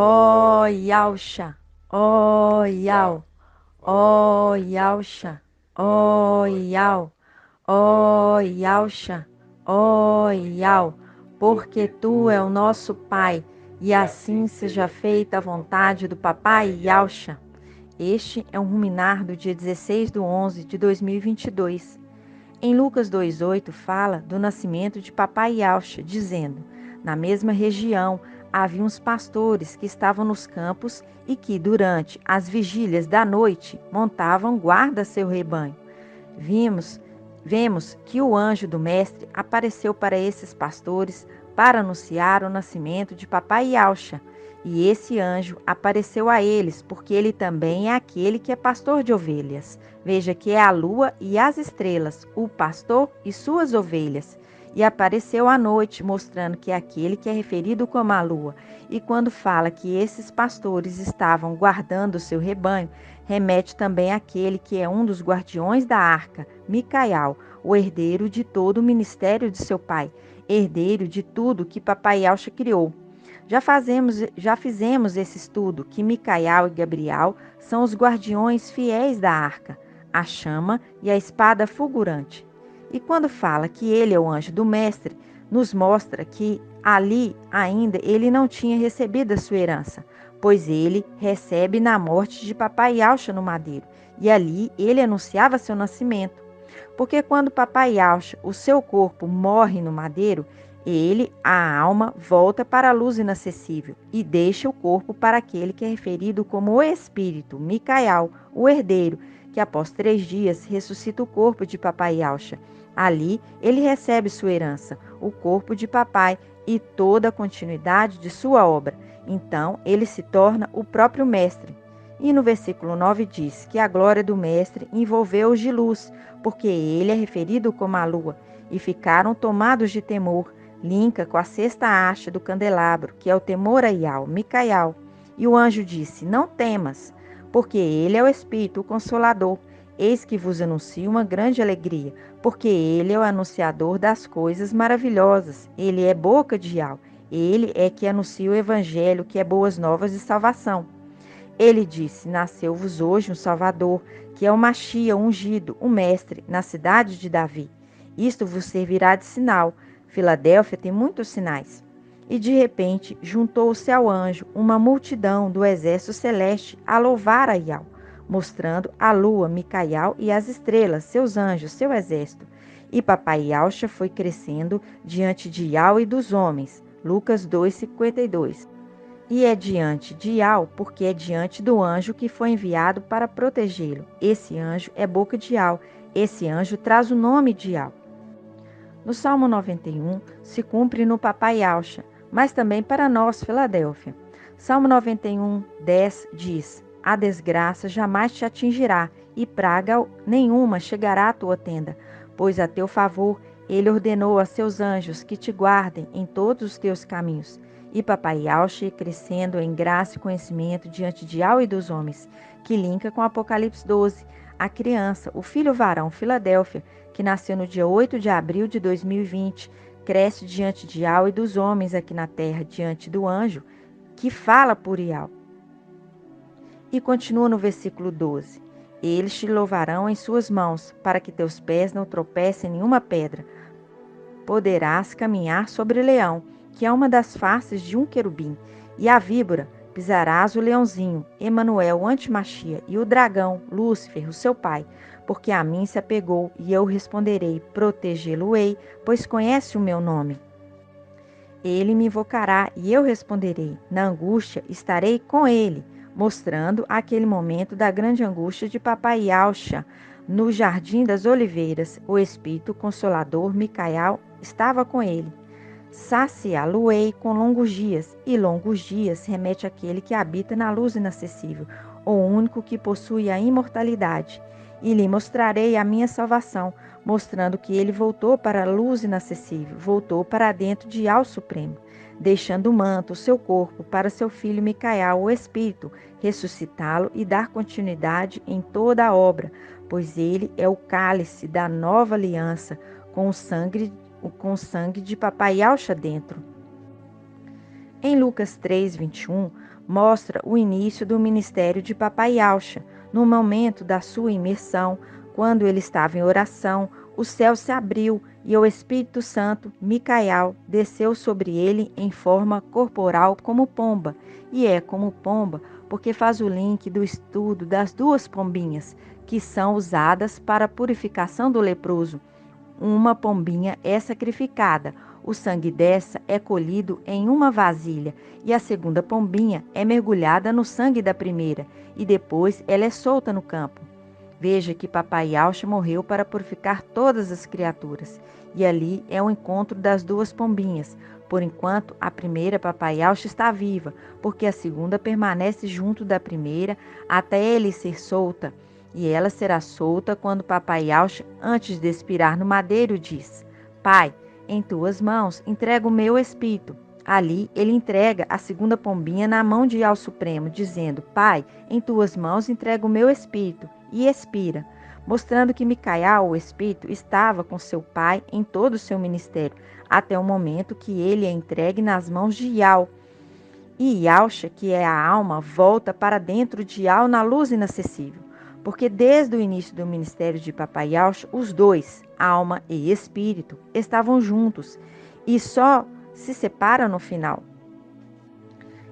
Ó Yausha, ó Yau, ó Yausha, ó Yau, ó Yausha, ó Yau, porque tu é o nosso Pai, e assim seja feita a vontade do Papai Yausha. Este é um ruminar do dia 16/11/2022. Em Lucas 2,8 fala do nascimento de Papai Yausha, dizendo: na mesma região havia uns pastores que estavam nos campos e que, durante as vigílias da noite, montavam guarda a seu rebanho. Vemos que o anjo do Mestre apareceu para esses pastores para anunciar o nascimento de Papai Yausha. E esse anjo apareceu a eles, porque ele também é aquele que é pastor de ovelhas. Veja que é a lua e as estrelas, o pastor e suas ovelhas. E apareceu à noite, mostrando que é aquele que é referido como a lua. E quando fala que esses pastores estavam guardando o seu rebanho, remete também àquele que é um dos guardiões da arca, Micaial, o herdeiro de todo o ministério de seu pai, herdeiro de tudo que Papai Yausha criou. Já fizemos esse estudo que Micaial e Gabriel são os guardiões fiéis da arca, a chama e a espada fulgurante. E quando fala que ele é o anjo do mestre, nos mostra que ali ainda ele não tinha recebido a sua herança, pois ele recebe na morte de Papai Yausha no madeiro, e ali ele anunciava seu nascimento. Porque quando Papai Yausha, o seu corpo, morre no madeiro, ele, a alma, volta para a luz inacessível e deixa o corpo para aquele que é referido como o espírito, Micaial, o herdeiro, que após 3 dias ressuscita o corpo de Papai Yausha. Ali ele recebe sua herança, o corpo de Papai e toda a continuidade de sua obra. Então ele se torna o próprio mestre. E no versículo 9 diz que a glória do mestre envolveu-os de luz, porque ele é referido como a lua, e ficaram tomados de temor. Linka com a sexta haste do candelabro, que é o temor a Ial, Micaial. E o anjo disse: não temas, porque ele é o Espírito, o Consolador. Eis que vos anuncio uma grande alegria, porque ele é o anunciador das coisas maravilhosas. Ele é boca de Ial. Ele é que anuncia o evangelho, que é boas novas de salvação. Ele disse: nasceu-vos hoje um Salvador, que é o Machia ungido, o Mestre, na cidade de Davi. Isto vos servirá de sinal. Filadélfia tem muitos sinais. E de repente juntou-se ao anjo uma multidão do exército celeste a louvar a Ial, mostrando a lua, Micaial e as estrelas, seus anjos, seu exército. E Papai Yausha foi crescendo diante de Ial e dos homens. Lucas 2:52. E é diante de Ial, porque é diante do anjo que foi enviado para protegê-lo. Esse anjo é boca de Ial. Esse anjo traz o nome de Ial. No Salmo 91 se cumpre no Papai Yausha, mas também para nós, Filadélfia. Salmo 91:10 diz: a desgraça jamais te atingirá, e praga nenhuma chegará à tua tenda, pois a teu favor ele ordenou a seus anjos que te guardem em todos os teus caminhos. E Papai Yausha ia crescendo em graça e conhecimento diante de Ial e dos homens, que linka com Apocalipse 12, a criança, o filho varão, Filadélfia, que nasceu no dia 8 de abril de 2020, cresce diante de Ial e dos homens aqui na terra, diante do anjo, que fala por Ial. E continua no versículo 12: eles te louvarão em suas mãos, para que teus pés não tropecem em nenhuma pedra. Poderás caminhar sobre o leão, que é uma das faces de um querubim, e a víbora. Pisarás o leãozinho, Emanuel, o antimachia, e o dragão, Lúcifer, o seu pai, porque a mim se apegou, e eu responderei, protegê-lo-ei, pois conhece o meu nome. Ele me invocará, e eu responderei. Na angústia estarei com ele, mostrando aquele momento da grande angústia de Papai Yausha, no Jardim das Oliveiras. O Espírito Consolador, Micaial, estava com ele. Saciá-lo-ei com longos dias, e longos dias remete àquele que habita na luz inacessível, o único que possui a imortalidade. E lhe mostrarei a minha salvação, mostrando que ele voltou para a luz inacessível, voltou para dentro de Al Supremo, deixando o manto, o seu corpo, para seu filho Micaial, o Espírito, ressuscitá-lo e dar continuidade em toda a obra, pois ele é o cálice da nova aliança, com o sangue de Papai Yausha dentro. Em Lucas 3:21, mostra o início do ministério de Papai Yaucha. No momento da sua imersão, quando ele estava em oração, o céu se abriu e o Espírito Santo, Micael, desceu sobre ele em forma corporal como pomba. E é como pomba porque faz o link do estudo das duas pombinhas, que são usadas para a purificação do leproso. Uma pombinha é sacrificada, o sangue dessa é colhido em uma vasilha e a segunda pombinha é mergulhada no sangue da primeira e depois ela é solta no campo. Veja que Papai Yaucha morreu para purificar todas as criaturas e ali é o encontro das duas pombinhas. Por enquanto, a primeira Papai Yaucha está viva, porque a segunda permanece junto da primeira até ele ser solta. E ela será solta quando Papai Yaucha, antes de expirar no madeiro, diz: Pai, em tuas mãos entrego o meu espírito. Ali ele entrega a segunda pombinha na mão de Iau Supremo, dizendo: Pai, em tuas mãos entrego o meu espírito. E expira, mostrando que Micael, o espírito, estava com seu pai em todo o seu ministério, até o momento que ele é entregue nas mãos de Iau. E Yaucha, que é a alma, volta para dentro de Iau na luz inacessível. Porque desde o início do ministério de Papai Yaucha, os dois, alma e espírito, estavam juntos e só se separam no final.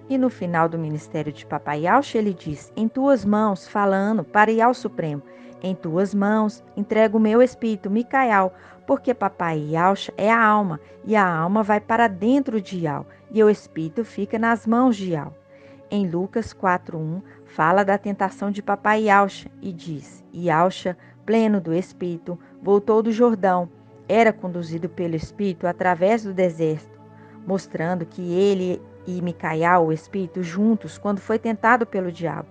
E no final do ministério de Papai Yaucha, ele diz: Em tuas mãos, falando para Iau Supremo, em tuas mãos entrego o meu espírito, Micael, porque Papai Yaucha é a alma, e a alma vai para dentro de Iau, e o espírito fica nas mãos de Iau. Em Lucas 4:1, fala da tentação de Papai Yaucha e diz: Yaucha, pleno do espírito, voltou do Jordão, era conduzido pelo espírito através do deserto, mostrando que ele e Micael, o espírito, juntos quando foi tentado pelo diabo.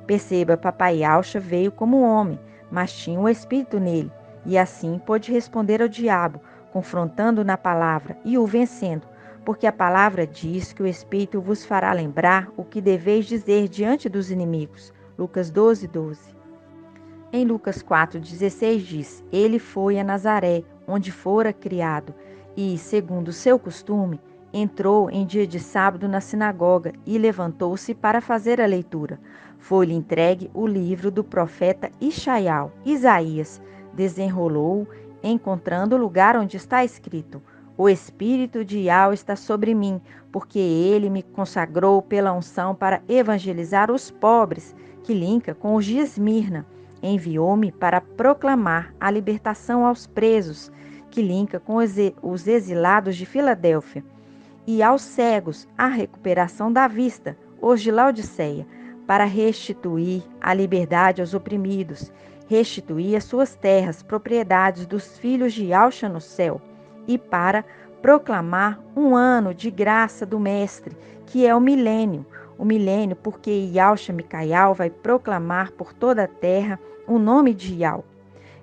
Perceba, Papai Yaucha veio como homem, mas tinha o espírito nele, e assim pôde responder ao diabo, confrontando na palavra e o vencendo, porque a palavra diz que o espírito vos fará lembrar o que deveis dizer diante dos inimigos. Lucas 12:12. Em Lucas 4:16 diz: Ele foi a Nazaré, onde fora criado, e, segundo o seu costume, entrou em dia de sábado na sinagoga e levantou-se para fazer a leitura. Foi-lhe entregue o livro do profeta Isaías. Desenrolou-o, encontrando o lugar onde está escrito: O Espírito de Iau está sobre mim, porque ele me consagrou pela unção para evangelizar os pobres, que linka com os de Esmirna. Enviou-me para proclamar a libertação aos presos, que linka com os exilados de Filadélfia, e aos cegos a recuperação da vista, os de Laodiceia, para restituir a liberdade aos oprimidos, restituir as suas terras, propriedades dos filhos de Yaucha no céu, e para proclamar um ano de graça do Mestre, que é o milênio porque Yaucha Micael vai proclamar por toda a terra o nome de Iau.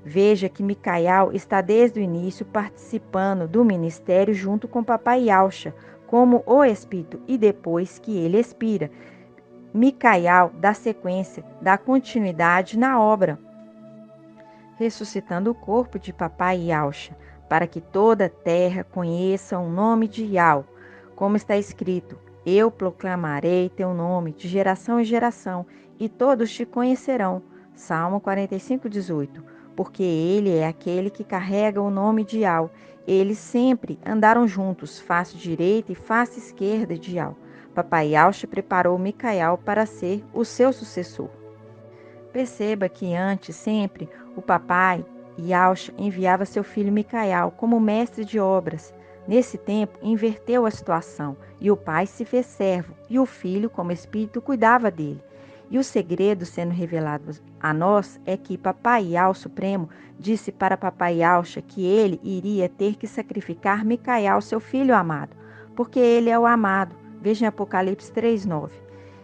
Veja que Micael está desde o início participando do ministério junto com Papai Yaucha, como o Espírito, e depois que ele expira, Micael dá sequência, dá continuidade na obra, ressuscitando o corpo de Papai Yaucha, para que toda a terra conheça o nome de Iau, como está escrito: Eu proclamarei teu nome de geração em geração, e todos te conhecerão. Salmo 45:18. Porque ele é aquele que carrega o nome de Iau. Eles sempre andaram juntos, face direita e face esquerda de Iau. Papai Yaucha preparou Micael para ser o seu sucessor. Perceba que antes, sempre, o papai Yaucha enviava seu filho Micael como mestre de obras. Nesse tempo, inverteu a situação, e o pai se fez servo, e o filho, como espírito, cuidava dele. E o segredo sendo revelado a nós é que Papai Iau Supremo disse para Papai Yaucha que ele iria ter que sacrificar Micael, seu filho amado, porque ele é o amado. Veja em Apocalipse 3:9.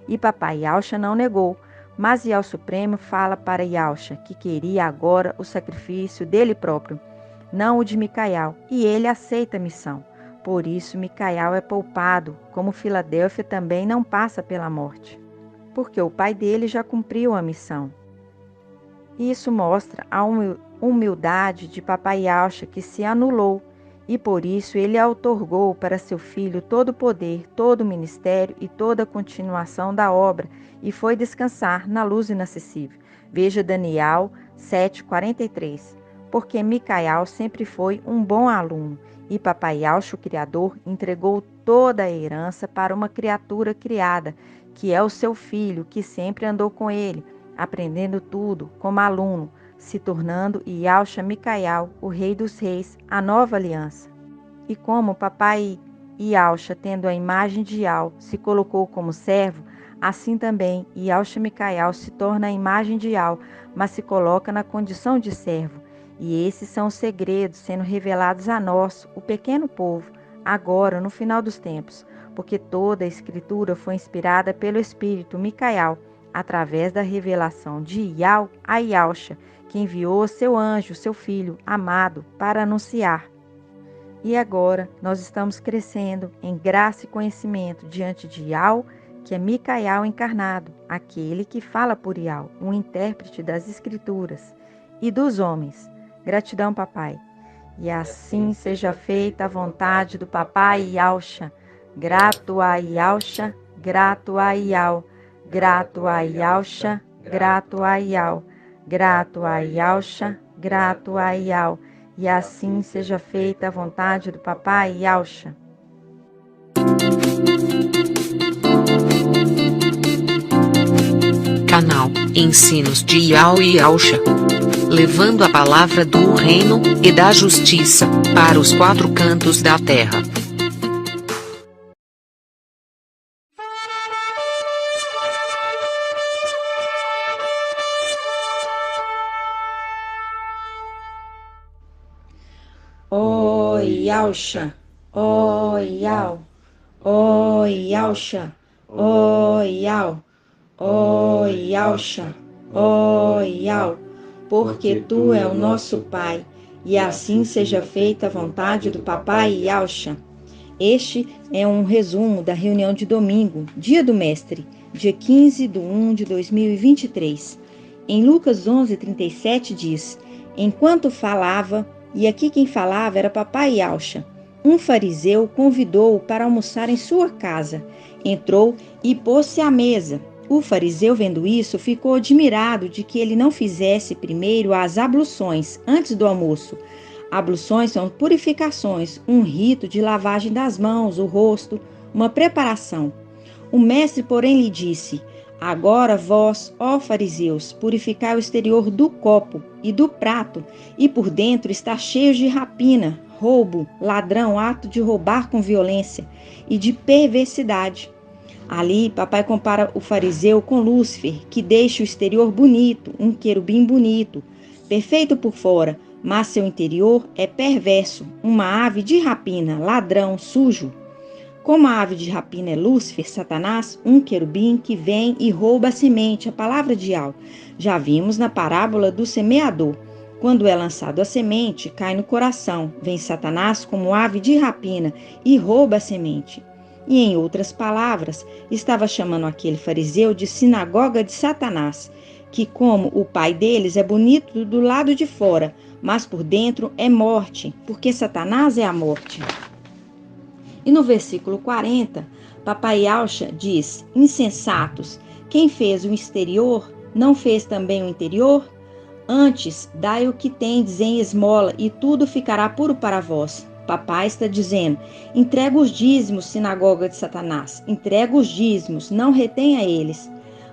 E Papai Yaucha não negou, mas Iau Supremo fala para Yaucha que queria agora o sacrifício dele próprio, não o de Micael, e ele aceita a missão. Por isso Micael é poupado, como Filadélfia também não passa pela morte, porque o pai dele já cumpriu a missão. Isso mostra a humildade de Papai Yaucha, que se anulou e por isso ele outorgou para seu filho todo o poder, todo o ministério e toda a continuação da obra, e foi descansar na luz inacessível. Veja Daniel 7:43. Porque Micael sempre foi um bom aluno, e Papai Yaush, o Criador, entregou toda a herança para uma criatura criada, que é o seu filho, que sempre andou com ele, aprendendo tudo como aluno, se tornando Yaush Micael, o Rei dos Reis, a nova aliança. E como Papai Yaush, tendo a imagem de Yau, se colocou como servo, assim também Yaush Micael se torna a imagem de Yau, mas se coloca na condição de servo. E esses são os segredos sendo revelados a nós, o pequeno povo, agora, no final dos tempos, porque toda a Escritura foi inspirada pelo Espírito Micael, através da revelação de Yau a Yaush, que enviou seu anjo, seu filho amado, para anunciar. E agora nós estamos crescendo em graça e conhecimento diante de Yau, que é Micael encarnado, aquele que fala por Yau, um intérprete das Escrituras, e dos homens. Gratidão, papai. E assim seja feita a vontade do papai Yaush. Grato a Yaush, grato a Yau, grato a Yaush, grato a Yau, grato a Yaush, grato a Yau. E assim seja feita a vontade do papai Yaush. Canal Ensinos de Yau e Yaush, levando a palavra do reino e da justiça para os quatro cantos da terra. O Yaush, o Yau, o Yaush, o Yau, o Yaush, o Yau, porque tu é o nosso Pai, e assim seja feita a vontade do papai Yaush. Este é um resumo da reunião de domingo, dia do mestre, dia 15/1/2023. Em Lucas 11:37 diz: enquanto falava, e aqui quem falava era papai Yaush, um fariseu convidou-o para almoçar em sua casa. Entrou e pôs-se à mesa. O fariseu, vendo isso, ficou admirado de que ele não fizesse primeiro as abluções antes do almoço. Abluções são purificações, um rito de lavagem das mãos, o rosto, uma preparação. O mestre, porém, lhe disse: agora vós, ó fariseus, purificai o exterior do copo e do prato, e por dentro está cheio de rapina, roubo, ladrão, ato de roubar com violência e de perversidade. Ali, papai compara o fariseu com Lúcifer, que deixa o exterior bonito, um querubim bonito, perfeito por fora, mas seu interior é perverso, uma ave de rapina, ladrão, sujo. Como a ave de rapina é Lúcifer, Satanás, um querubim que vem e rouba a semente, a palavra de Yau. Já vimos na parábola do semeador. Quando é lançado a semente, cai no coração. Vem Satanás como ave de rapina e rouba a semente. E em outras palavras, estava chamando aquele fariseu de sinagoga de Satanás, que como o pai deles é bonito do lado de fora, mas por dentro é morte, porque Satanás é a morte. E no versículo 40, papai Yaush diz: insensatos, quem fez o exterior, não fez também o interior? Antes, dai o que tendes em esmola, e tudo ficará puro para vós. Papai está dizendo: entrega os dízimos, sinagoga de Satanás, entrega os dízimos, não retenha eles.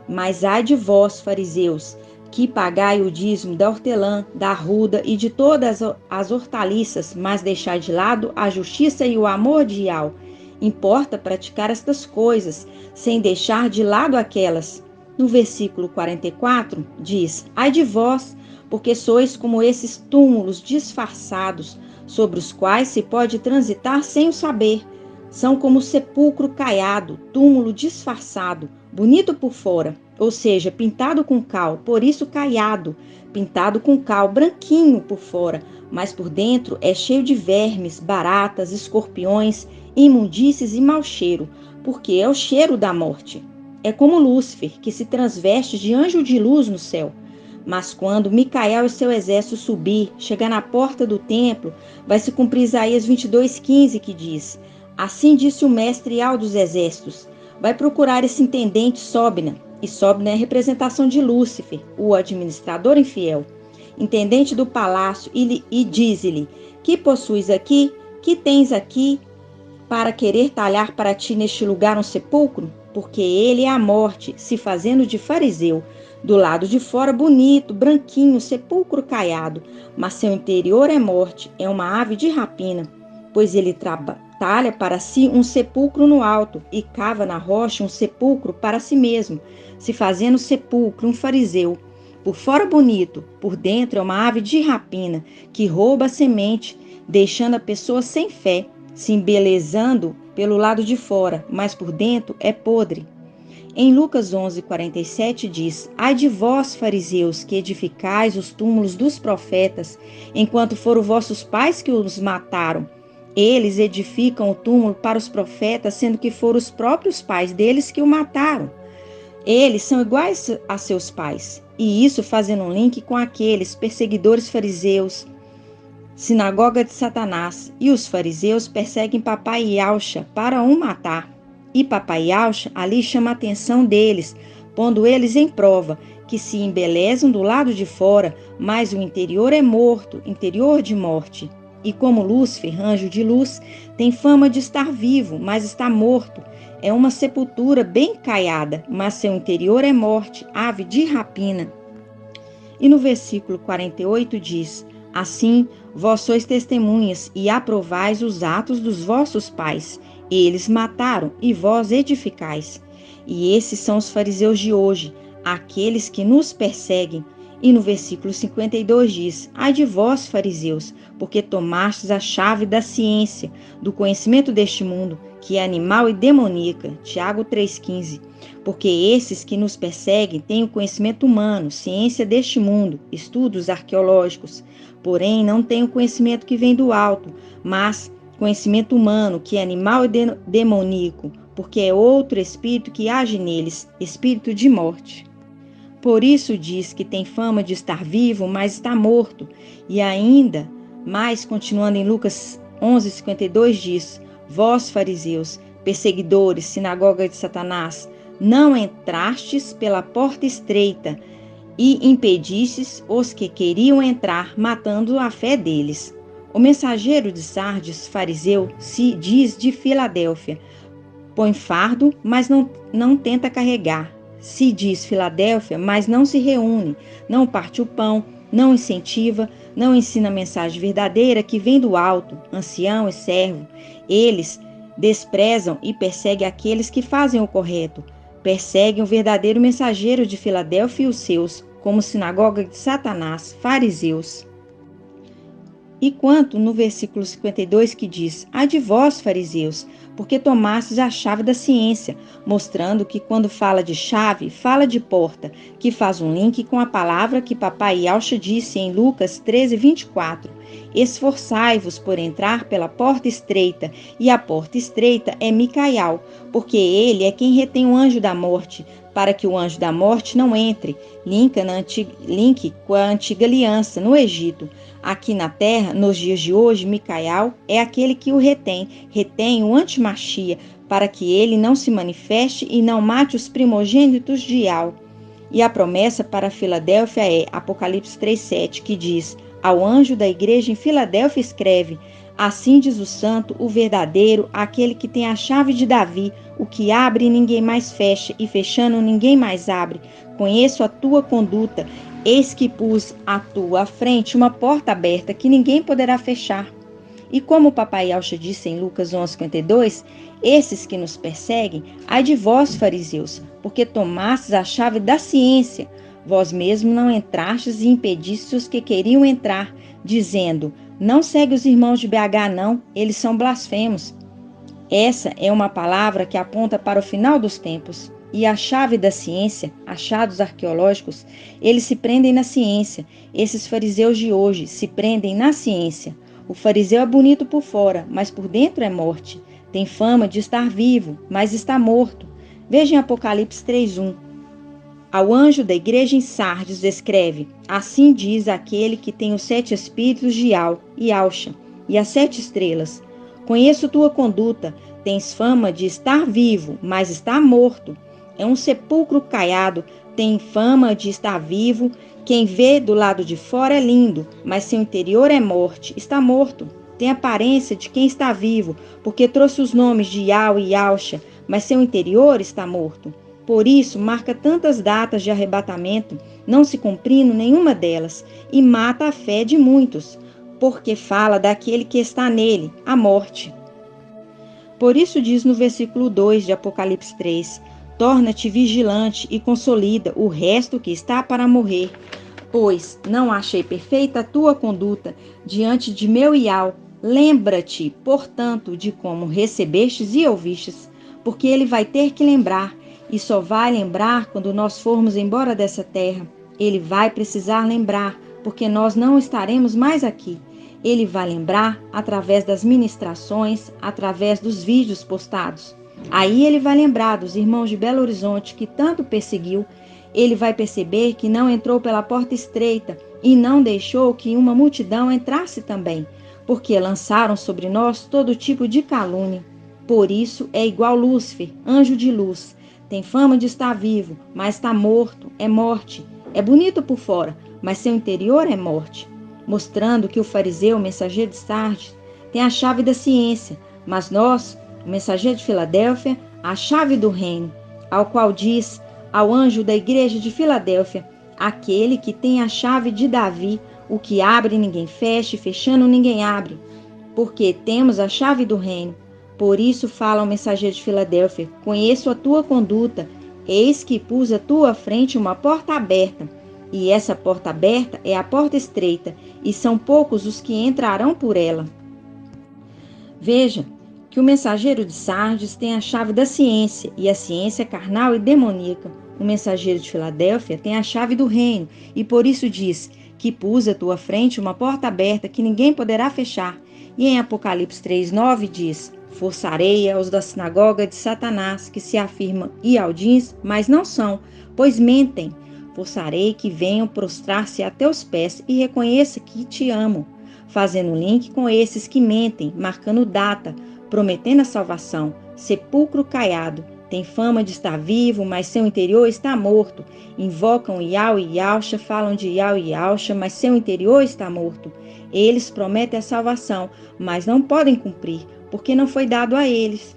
Mas ai de vós, fariseus, que pagai o dízimo da hortelã, da arruda e de todas as hortaliças, mas deixai de lado a justiça e o amor de Yau. Importa praticar estas coisas, sem deixar de lado aquelas. No versículo 44 diz: ai de vós, porque sois como esses túmulos disfarçados, sobre os quais se pode transitar sem o saber. São como sepulcro caiado, túmulo disfarçado, bonito por fora, ou seja, pintado com cal, por isso caiado, pintado com cal, branquinho por fora, mas por dentro é cheio de vermes, baratas, escorpiões, imundícies e mau cheiro, porque é o cheiro da morte. É como Lúcifer, que se transveste de anjo de luz no céu. Mas quando Micael e seu exército subir, chegar na porta do templo, vai se cumprir Isaías 22:15, que diz: assim disse o mestre ao dos exércitos, vai procurar esse intendente Sobna, e Sobna é a representação de Lúcifer, o administrador infiel, intendente do palácio, e diz-lhe: que possuis aqui? Que tens aqui para querer talhar para ti neste lugar um sepulcro? Porque ele é a morte, se fazendo de fariseu, do lado de fora bonito, branquinho, sepulcro caiado, mas seu interior é morte, é uma ave de rapina, pois ele talha para si um sepulcro no alto e cava na rocha um sepulcro para si mesmo, se fazendo sepulcro, um fariseu. Por fora bonito, por dentro é uma ave de rapina, que rouba a semente, deixando a pessoa sem fé, se embelezando pelo lado de fora, mas por dentro é podre. Em Lucas 11:47 diz: ai de vós, fariseus, que edificais os túmulos dos profetas, enquanto foram vossos pais que os mataram. Eles edificam o túmulo para os profetas, sendo que foram os próprios pais deles que o mataram. Eles são iguais a seus pais. E isso fazendo um link com aqueles perseguidores fariseus, sinagoga de Satanás. E os fariseus perseguem papai Yauxa para o matar. E papai Yauxa ali chama a atenção deles, pondo eles em prova, que se embelezam do lado de fora, mas o interior é morto, interior de morte. E como Lúcifer, anjo de luz, tem fama de estar vivo, mas está morto. É uma sepultura bem caiada, mas seu interior é morte, ave de rapina. E no versículo 48 diz: assim, vós sois testemunhas e aprovais os atos dos vossos pais. Eles mataram e vós edificais. E esses são os fariseus de hoje, aqueles que nos perseguem. E no versículo 52 diz: ai de vós, fariseus, porque tomastes a chave da ciência, do conhecimento deste mundo, que é animal e demoníaca. Tiago 3,15. Porque esses que nos perseguem têm o conhecimento humano, ciência deste mundo, estudos arqueológicos, porém não têm o conhecimento que vem do alto, mas conhecimento humano, que é animal e demoníaco, porque é outro espírito que age neles, espírito de morte. Por isso diz que tem fama de estar vivo, mas está morto. E ainda mais, continuando em Lucas 11:52, diz: vós, fariseus, perseguidores, sinagoga de Satanás, não entrastes pela porta estreita e impedistes os que queriam entrar, matando a fé deles. O mensageiro de Sardes, fariseu, se diz de Filadélfia: põe fardo, mas não tenta carregar. Se diz Filadélfia, mas não se reúne, não parte o pão, não incentiva, não ensina a mensagem verdadeira que vem do alto, ancião e servo. Eles desprezam e perseguem aqueles que fazem o correto. Perseguem o verdadeiro mensageiro de Filadélfia e os seus, como sinagoga de Satanás, fariseus. E quanto no versículo 52 que diz: ai de vós, fariseus, porque tomastes a chave da ciência, mostrando que quando fala de chave, fala de porta, que faz um link com a palavra que papai Yauxa disse em Lucas 13:24. Esforçai-vos por entrar pela porta estreita, e a porta estreita é Micael, porque ele é quem retém o anjo da morte, para que o anjo da morte não entre. Link com a antiga aliança no Egito. Aqui na terra, nos dias de hoje, Micael é aquele que o retém o antimachia, para que ele não se manifeste e não mate os primogênitos de Ial. E a promessa para Filadélfia é Apocalipse 3:7, que diz: ao anjo da igreja em Filadélfia escreve: assim diz o santo, o verdadeiro, aquele que tem a chave de Davi, o que abre e ninguém mais fecha, e fechando ninguém mais abre. Conheço a tua conduta, eis que pus à tua frente uma porta aberta que ninguém poderá fechar. E como o papai Yauxa disse em Lucas 11:52, esses que nos perseguem, ai de vós, fariseus, porque tomastes a chave da ciência, vós mesmos não entrastes e impedistes os que queriam entrar, dizendo: não segue os irmãos de BH não, eles são blasfemos. Essa é uma palavra que aponta para o final dos tempos. E a chave da ciência, achados arqueológicos, eles se prendem na ciência. Esses fariseus de hoje se prendem na ciência. O fariseu é bonito por fora, mas por dentro é morte. Tem fama de estar vivo, mas está morto. Veja em Apocalipse 3:1. Ao anjo da igreja em Sardes escreve: assim diz aquele que tem os 7 espíritos de Ial e Alxa e as 7 estrelas. Conheço tua conduta, tens fama de estar vivo, mas está morto. É um sepulcro caiado, tem fama de estar vivo. Quem vê do lado de fora é lindo, mas seu interior é morte, está morto. Tem aparência de quem está vivo, porque trouxe os nomes de Ial e Alxa, mas seu interior está morto. Por isso, marca tantas datas de arrebatamento, não se cumprindo nenhuma delas, e mata a fé de muitos, porque fala daquele que está nele, a morte. Por isso diz no versículo 2 de Apocalipse 3, torna-te vigilante e consolida o resto que está para morrer, pois não achei perfeita a tua conduta diante de meu Ial. Lembra-te, portanto, de como recebestes e ouvistes, porque ele vai ter que lembrar, e só vai lembrar quando nós formos embora dessa terra. Ele vai precisar lembrar, porque nós não estaremos mais aqui. Ele vai lembrar através das ministrações, através dos vídeos postados. Aí ele vai lembrar dos irmãos de Belo Horizonte que tanto perseguiu. Ele vai perceber que não entrou pela porta estreita e não deixou que uma multidão entrasse também, porque lançaram sobre nós todo tipo de calúnia. Por isso é igual Lúcifer, anjo de luz. Tem fama de estar vivo, mas está morto, é morte. É bonito por fora, mas seu interior é morte. Mostrando que o fariseu, o mensageiro de Sardes, tem a chave da ciência, mas nós, o mensageiro de Filadélfia, a chave do reino, ao qual diz ao anjo da igreja de Filadélfia, aquele que tem a chave de Davi, o que abre ninguém fecha e fechando ninguém abre, porque temos a chave do reino. Por isso fala ao mensageiro de Filadélfia, conheço a tua conduta, eis que pus à tua frente uma porta aberta, e essa porta aberta é a porta estreita, e são poucos os que entrarão por ela. Veja que o mensageiro de Sardes tem a chave da ciência, e a ciência é carnal e demoníaca. O mensageiro de Filadélfia tem a chave do reino, e por isso diz que pus à tua frente uma porta aberta que ninguém poderá fechar. E em Apocalipse 3:9 diz: forçarei aos da sinagoga de Satanás, que se afirmam ialdins, mas não são, pois mentem. Forçarei que venham prostrar-se a teus pés e reconheça que te amo. Fazendo link com esses que mentem, marcando data, prometendo a salvação. Sepulcro caiado, tem fama de estar vivo, mas seu interior está morto. Invocam Ial e Alxa, falam de Ial e Alxa, mas seu interior está morto. Eles prometem a salvação, mas não podem cumprir, porque não foi dado a eles.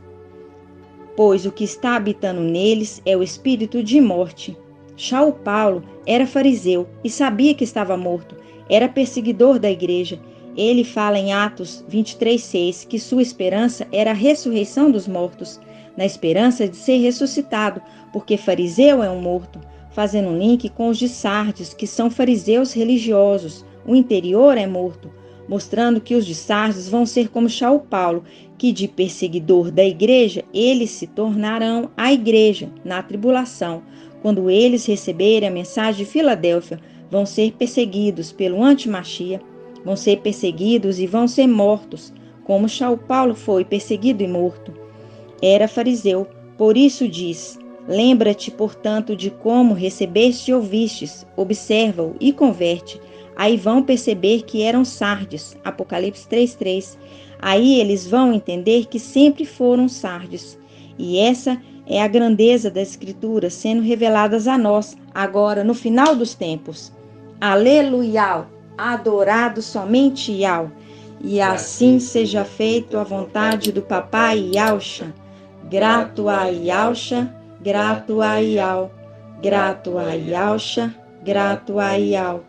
Pois o que está habitando neles é o espírito de morte. Shaul Paulo era fariseu e sabia que estava morto. Era perseguidor da igreja. Ele fala em Atos 23:6 que sua esperança era a ressurreição dos mortos, na esperança de ser ressuscitado, porque fariseu é um morto, fazendo um link com os de Sardes, que são fariseus religiosos. O interior é morto, mostrando que os de Sardes vão ser como Shaul Paulo, que de perseguidor da igreja, eles se tornarão a igreja na tribulação. Quando eles receberem a mensagem de Filadélfia, vão ser perseguidos pelo antimachia, vão ser perseguidos e vão ser mortos, como Shaul Paulo foi perseguido e morto. Era fariseu, por isso diz: lembra-te, portanto, de como recebeste e ouvistes, observa-o e converte. Aí vão perceber que eram Sardes, Apocalipse 3:3. Aí eles vão entender que sempre foram Sardes. E essa é a grandeza da Escritura sendo reveladas a nós, agora no final dos tempos. Aleluia! Adorado somente Ial. E assim seja feito a vontade do papai Yalcha. Grato a Yalcha, grato a Ial. Grato a Yalcha, grato a Ial.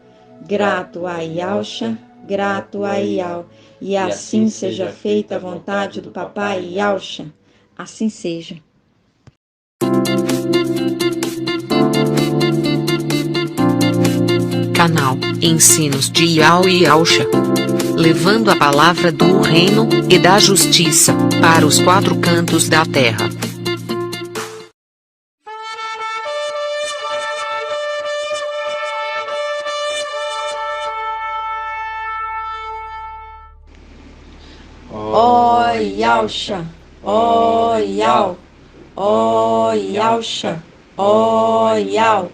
Grato a Yalcha, grato a Ial. E assim seja feita a vontade do papai Yalcha. Assim seja. Canal Ensinos de Ial e Alxa, levando a palavra do reino e da justiça para os 4 cantos da terra. Ó Yalcha, ó Ial, ó Yalcha, ó Ial.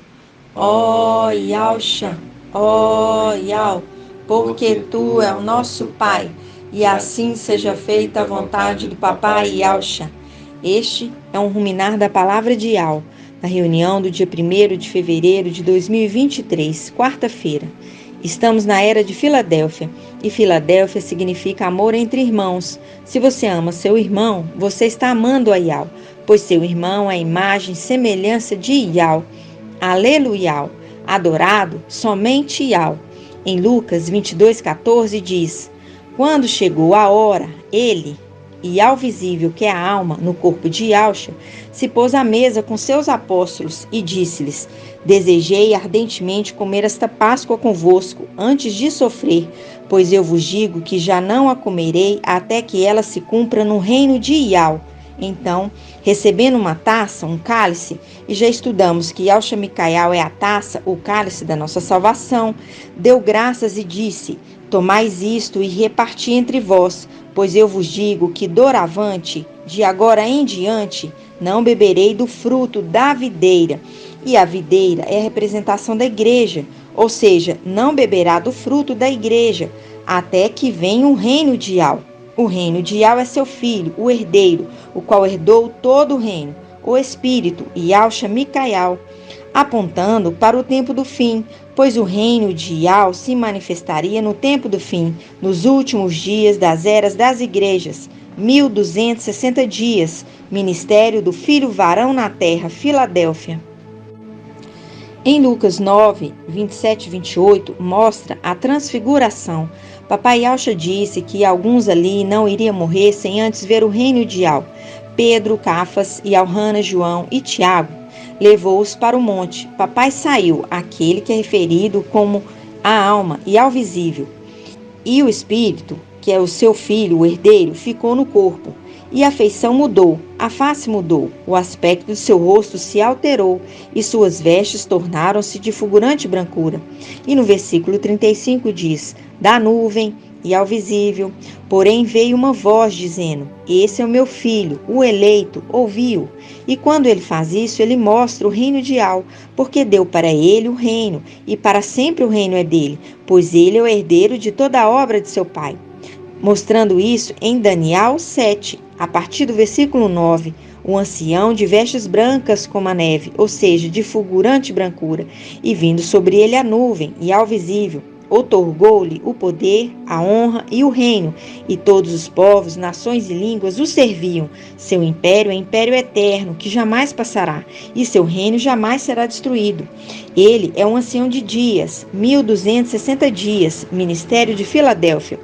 ó Yalxa, ó Yal, porque tu é o nosso Pai, e assim seja feita a vontade do Papai Yalxa. Este é um ruminar da palavra de Yal, na reunião do dia 1º de fevereiro de 2023, quarta-feira. Estamos na era de Filadélfia, e Filadélfia significa amor entre irmãos. Se você ama seu irmão, você está amando a Yal, pois seu irmão é a imagem e semelhança de Yal. Aleluia, adorado somente Yal. Em Lucas 22,14 diz: quando chegou a hora, ele, Yal visível, que é a alma no corpo de Yalxa, se pôs à mesa com seus apóstolos e disse-lhes: desejei ardentemente comer esta Páscoa convosco antes de sofrer, pois eu vos digo que já não a comerei até que ela se cumpra no reino de Yal. Então, recebendo uma taça, um cálice, e já estudamos que Yalxa Micaial é a taça, o cálice da nossa salvação, deu graças e disse: tomais isto e reparti entre vós, pois eu vos digo que doravante, de agora em diante, não beberei do fruto da videira. E a videira é a representação da igreja, ou seja, não beberá do fruto da igreja, até que venha o reino de Yal. O reino de Yal é seu filho, o herdeiro, o qual herdou todo o reino, o Espírito, Yalxa Micaial, apontando para o tempo do fim, pois o reino de Yal se manifestaria no tempo do fim, nos últimos dias das eras das igrejas, 1260 dias, ministério do Filho varão na terra, Filadélfia. Em Lucas 9, 27 e 28, mostra a transfiguração. Papai Yalxa disse que alguns ali não iriam morrer sem antes ver o reino de Yal. Pedro, Cafas, Yalhana, João e Tiago levou-os para o monte. Papai saiu, aquele que é referido como a alma e ao visível. E o espírito, que é o seu filho, o herdeiro, ficou no corpo. E a feição mudou, a face mudou, o aspecto de seu rosto se alterou, e suas vestes tornaram-se de fulgurante brancura. E no versículo 35 diz: da nuvem e ao visível, porém veio uma voz dizendo: esse é o meu filho, o eleito, ouvi-o. E quando ele faz isso, ele mostra o reino de Yal, porque deu para ele o reino, e para sempre o reino é dele, pois ele é o herdeiro de toda a obra de seu pai. Mostrando isso em Daniel 7, a partir do versículo 9, o ancião de vestes brancas como a neve, ou seja, de fulgurante brancura, e vindo sobre ele a nuvem e ao visível, outorgou-lhe o poder, a honra e o reino, e todos os povos, nações e línguas o serviam. Seu império é império eterno, que jamais passará, e seu reino jamais será destruído. Ele é um ancião de dias, 1260 dias, ministério de Filadélfia.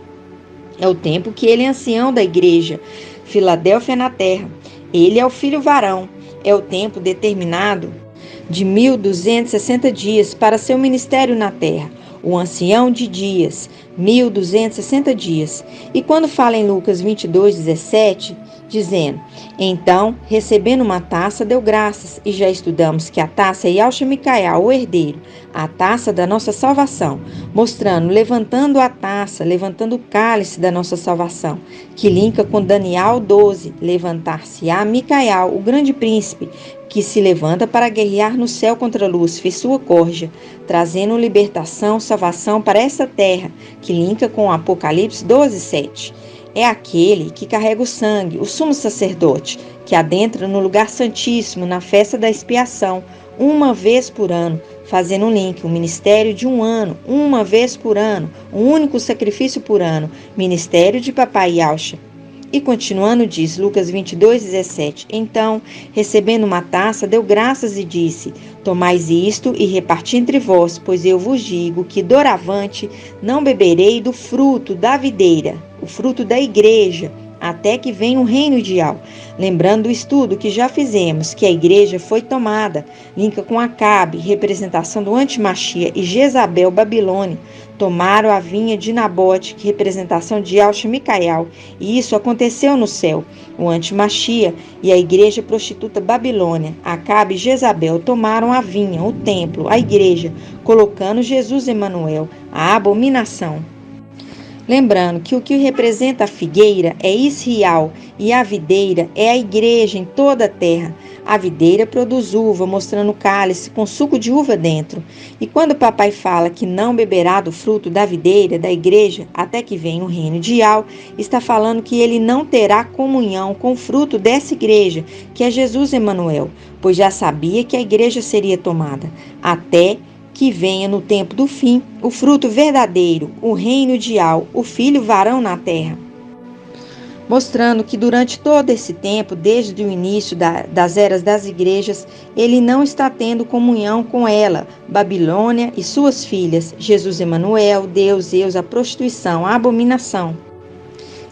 É o tempo que ele é ancião da igreja, Filadélfia na terra. Ele é o filho varão. É o tempo determinado de 1260 dias para seu ministério na terra. O ancião de dias, 1260 dias. E quando fala em Lucas 22, 17, dizendo: então, recebendo uma taça, deu graças. E já estudamos que a taça é Yalxa Micaial, o herdeiro, a taça da nossa salvação, mostrando, levantando a taça, levantando o cálice da nossa salvação, que linka com Daniel 12, levantar-se-á Micaial, o grande príncipe, que se levanta para guerrear no céu contra Lúcifer, sua corja, trazendo libertação, salvação para essa terra, que linka com o Apocalipse 12, 7. É aquele que carrega o sangue, o sumo sacerdote, que adentra no lugar santíssimo na festa da expiação, uma vez por ano, fazendo um link, um ministério de um ano, uma vez por ano, um único sacrifício por ano, ministério de Papai Yalxa. E continuando diz Lucas 22, 17, então, recebendo uma taça, deu graças e disse: tomais isto e reparti entre vós, pois eu vos digo que doravante não beberei do fruto da videira, o fruto da igreja, até que venha o reino de Yal. Lembrando o estudo que já fizemos, que a igreja foi tomada, linka com Acabe, representação do Antimachia, e Jezabel, Babilônia, tomaram a vinha de Nabote, representação de Yalxa Micaial, e isso aconteceu no céu. O Antimachia e a igreja prostituta Babilônia, Acabe e Jezabel, tomaram a vinha, o templo, a igreja, colocando Jesus Emanuel, a abominação. Lembrando que o que representa a figueira é Israel e a videira é a igreja em toda a terra. A videira produz uva, mostrando o cálice com suco de uva dentro. E quando o papai fala que não beberá do fruto da videira, da igreja, até que venha o reino de Yau, está falando que ele não terá comunhão com o fruto dessa igreja, que é Jesus Emanuel, pois já sabia que a igreja seria tomada, até que venha no tempo do fim o fruto verdadeiro, o reino de Yau, o filho varão na terra. Mostrando que durante todo esse tempo, desde o início das eras das igrejas, ele não está tendo comunhão com ela, Babilônia e suas filhas, Jesus Emanuel, Deus, Zeus, a prostituição, a abominação.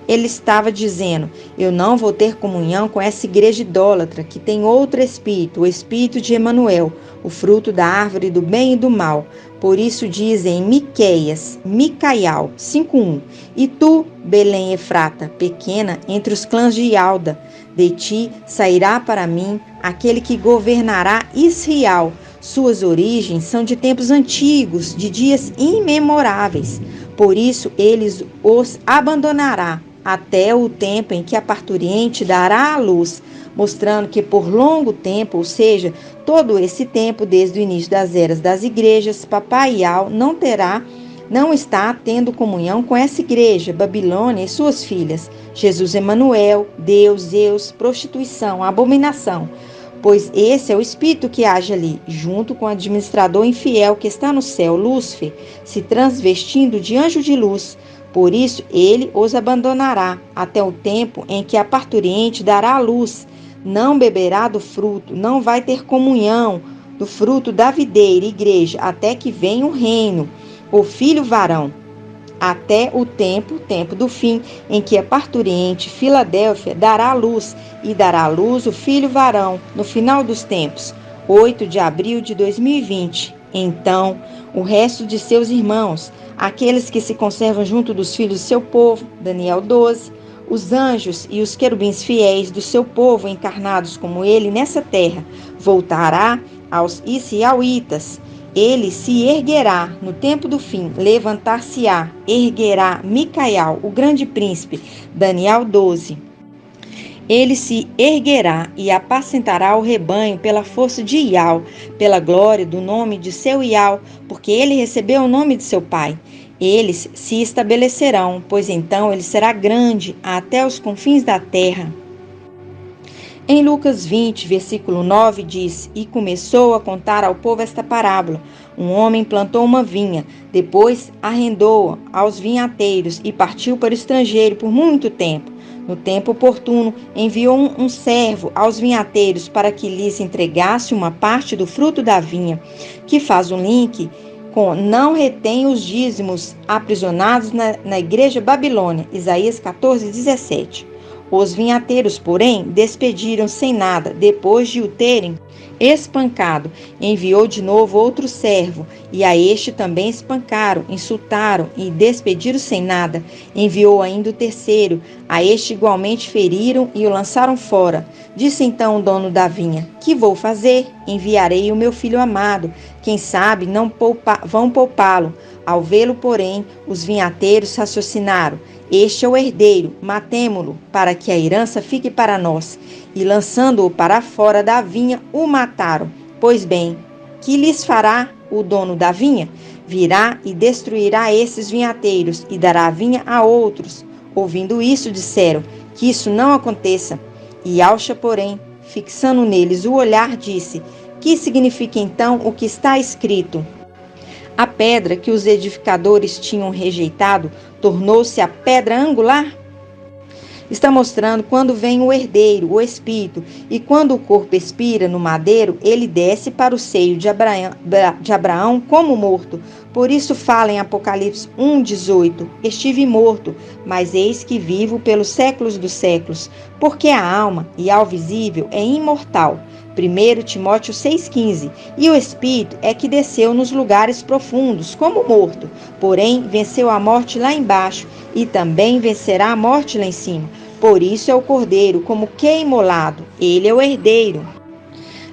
Ele estava dizendo, eu não vou ter comunhão com essa igreja idólatra, que tem outro espírito, o espírito de Emanuel, o fruto da árvore do bem e do mal. Por isso diz em Micaial 5:1, e tu, Belém Efrata, pequena entre os clãs de Alda, de ti sairá para mim aquele que governará Israel. Suas origens são de tempos antigos, de dias imemoráveis. Por isso eles os abandonará até o tempo em que a parturiente dará à luz, mostrando que por longo tempo, ou seja, todo esse tempo, desde o início das eras das igrejas, Papai Yau não está tendo comunhão com essa igreja, Babilônia e suas filhas, Jesus Emanuel, Deus, Zeus, prostituição, abominação, pois esse é o espírito que age ali, junto com o administrador infiel que está no céu, Lúcifer, se transvestindo de anjo de luz. Por isso ele os abandonará até o tempo em que a parturiente dará à luz. Não beberá do fruto, não vai ter comunhão do fruto da videira, igreja, até que venha o reino, o filho varão, até o tempo do fim, em que a parturiente, Filadélfia, dará à luz, e dará à luz o filho varão, no final dos tempos, 8 de abril de 2020. Então, o resto de seus irmãos, aqueles que se conservam junto dos filhos do seu povo, Daniel 12, os anjos e os querubins fiéis do seu povo encarnados como ele nessa terra, voltará aos israelitas. Ele se erguerá no tempo do fim, levantar-se-á, erguerá Micaial, o grande príncipe, Daniel 12. Ele se erguerá e apacentará o rebanho pela força de Yau, pela glória do nome de seu Yau, porque ele recebeu o nome de seu pai. Eles se estabelecerão, pois então ele será grande até os confins da terra. Em Lucas 20, versículo 9, diz, e começou a contar ao povo esta parábola. Um homem plantou uma vinha, depois arrendou-a aos vinhateiros e partiu para o estrangeiro por muito tempo. No tempo oportuno, enviou um servo aos vinhateiros para que lhes entregasse uma parte do fruto da vinha, que faz um link com não retém os dízimos aprisionados na igreja Babilônia, Isaías 14, 17. Os vinhateiros, porém, despediram sem nada, depois de o terem espancado. Enviou de novo outro servo, e a este também espancaram, insultaram e despediram sem nada. Enviou ainda o terceiro, a este igualmente feriram e o lançaram fora. Disse então o dono da vinha, que vou fazer? Enviarei o meu filho amado, quem sabe não vão poupá-lo. Ao vê-lo, porém, os vinhateiros raciocinaram, este é o herdeiro, matemo-lo, para que a herança fique para nós. E lançando-o para fora da vinha, o mataram. Pois bem, que lhes fará o dono da vinha? Virá e destruirá esses vinhateiros e dará a vinha a outros. Ouvindo isso, disseram, que isso não aconteça. E Alcha, porém, fixando neles o olhar, disse, que significa então o que está escrito? A pedra que os edificadores tinham rejeitado tornou-se a pedra angular? Está mostrando quando vem o herdeiro, o espírito, e quando o corpo expira no madeiro, ele desce para o seio de Abraão como morto. Por isso fala em Apocalipse 1,18, estive morto, mas eis que vivo pelos séculos dos séculos, porque a alma e ao visível é imortal. 1 Timóteo 6,15, e o Espírito é que desceu nos lugares profundos, como morto, porém venceu a morte lá embaixo, e também vencerá a morte lá em cima. Por isso é o Cordeiro, como que imolado, ele é o herdeiro.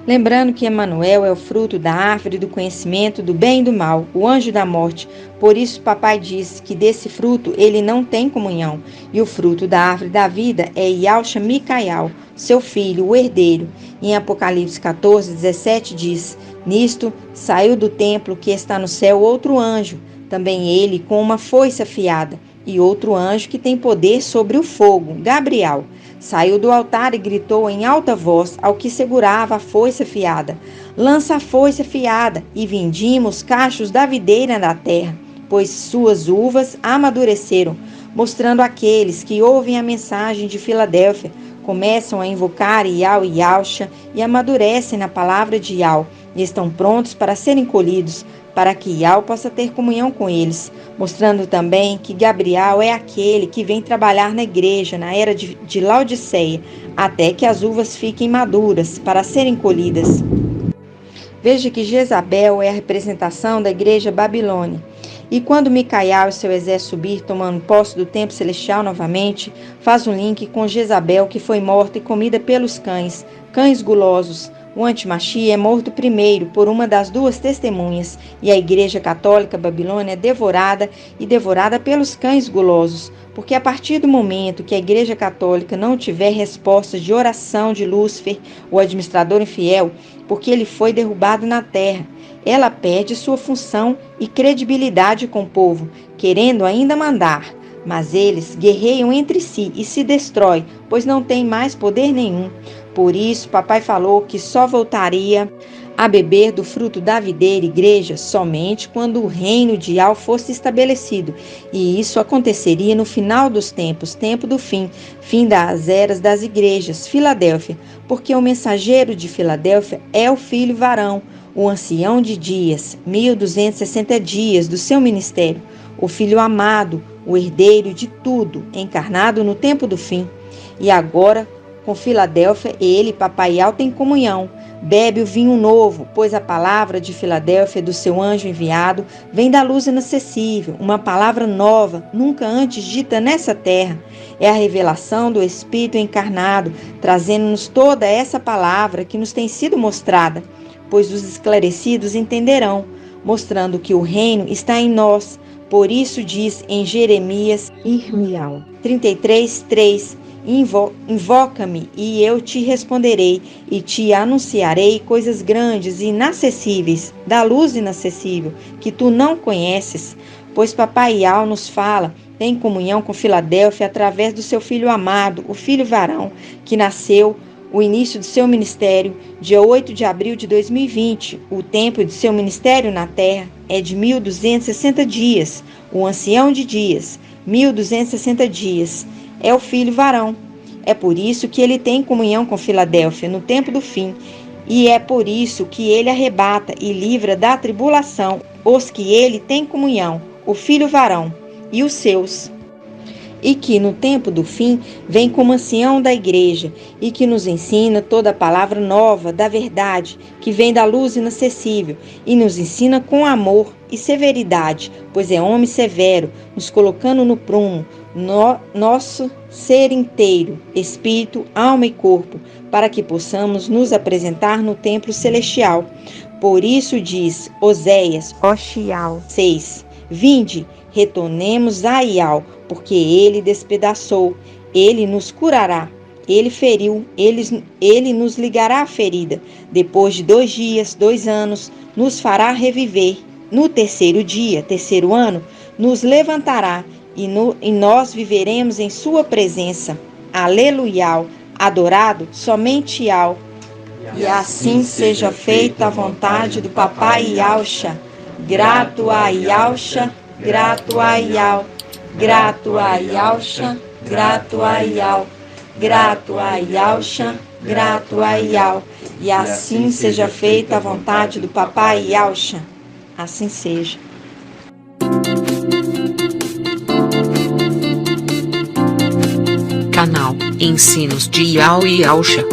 Lembrando que Emanuel é o fruto da árvore do conhecimento do bem e do mal, o anjo da morte. Por isso papai diz que desse fruto ele não tem comunhão. E o fruto da árvore da vida é Yalcha Micael, seu filho, o herdeiro. Em Apocalipse 14, 17 diz: Nisto saiu do templo que está no céu outro anjo, também ele com uma foice afiada, e outro anjo que tem poder sobre o fogo, Gabriel. Saiu do altar e gritou em alta voz ao que segurava a foice afiada: Lança a foice afiada e vindima os cachos da videira da terra, pois suas uvas amadureceram, mostrando àqueles que ouvem a mensagem de Filadélfia, começam a invocar Ial e Yalcha e amadurecem na palavra de Ial, e estão prontos para serem colhidos, para que Ial possa ter comunhão com eles, mostrando também que Gabriel é aquele que vem trabalhar na igreja na era de Laodiceia, até que as uvas fiquem maduras para serem colhidas. Veja que Jezabel é a representação da igreja Babilônia. E quando Micael e seu exército subir tomando posse do templo celestial novamente, faz um link com Jezabel, que foi morta e comida pelos cães gulosos. O Antimachia é morto primeiro por uma das duas testemunhas, e a Igreja Católica Babilônia é devorada pelos cães gulosos, porque a partir do momento que a Igreja Católica não tiver resposta de oração de Lúcifer, o administrador infiel, porque ele foi derrubado na terra, ela perde sua função e credibilidade com o povo, querendo ainda mandar. Mas eles guerreiam entre si e se destroem, pois não têm mais poder nenhum. Por isso, papai falou que só voltaria a beber do fruto da videira igreja somente quando o reino de Ial fosse estabelecido. E isso aconteceria no final dos tempos, tempo do fim das eras das igrejas, Filadélfia, porque o mensageiro de Filadélfia é o filho varão, o ancião de dias, 1260 dias do seu ministério, o filho amado, o herdeiro de tudo, encarnado no tempo do fim. E agora, com Filadélfia, ele, papai Ial, tem comunhão, bebe o vinho novo, pois a palavra de Filadélfia, do seu anjo enviado, vem da luz inacessível, uma palavra nova, nunca antes dita nessa terra. É a revelação do Espírito encarnado, trazendo-nos toda essa palavra que nos tem sido mostrada, pois os esclarecidos entenderão, mostrando que o reino está em nós. Por isso diz em Jeremias 33:3, Invoca-me e eu te responderei e te anunciarei coisas grandes e inacessíveis, da luz inacessível, que tu não conheces. Pois papai Ial nos fala, tem comunhão com Filadélfia através do seu filho amado, o filho varão, que nasceu o início do seu ministério, dia 8 de abril de 2020. O tempo de seu ministério na terra é de 1260 dias. O ancião de dias, 1260 dias. É o filho varão. É por isso que ele tem comunhão com Filadélfia no tempo do fim. E é por isso que ele arrebata e livra da tribulação os que ele tem comunhão, o filho varão e os seus. E que no tempo do fim vem como ancião da igreja e que nos ensina toda a palavra nova da verdade, que vem da luz inacessível e nos ensina com amor e severidade, pois é homem severo, nos colocando no prumo, nosso ser inteiro, espírito, alma e corpo, para que possamos nos apresentar no templo celestial. Por isso diz Oséias, Oxial 6, Vinde, retornemos a Ial, porque ele despedaçou, ele nos curará, ele feriu, ele nos ligará a ferida. Depois de 2 dias, 2 anos, nos fará reviver. No terceiro dia, terceiro ano, nos levantará e nós viveremos em sua presença. Aleluia, adorado somente Ial. E assim seja feita a vontade do papai Yalcha. Grato a Yalcha, grato a Ial. Grato a Yalcha, grato a Ial. Grato a Yalcha, grato a Ial. E assim seja feita a vontade do papai Yalcha. Assim seja. Canal Ensinos de Ial e Yalcha,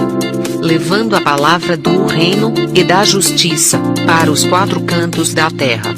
levando a palavra do reino e da justiça para os 4 cantos da terra.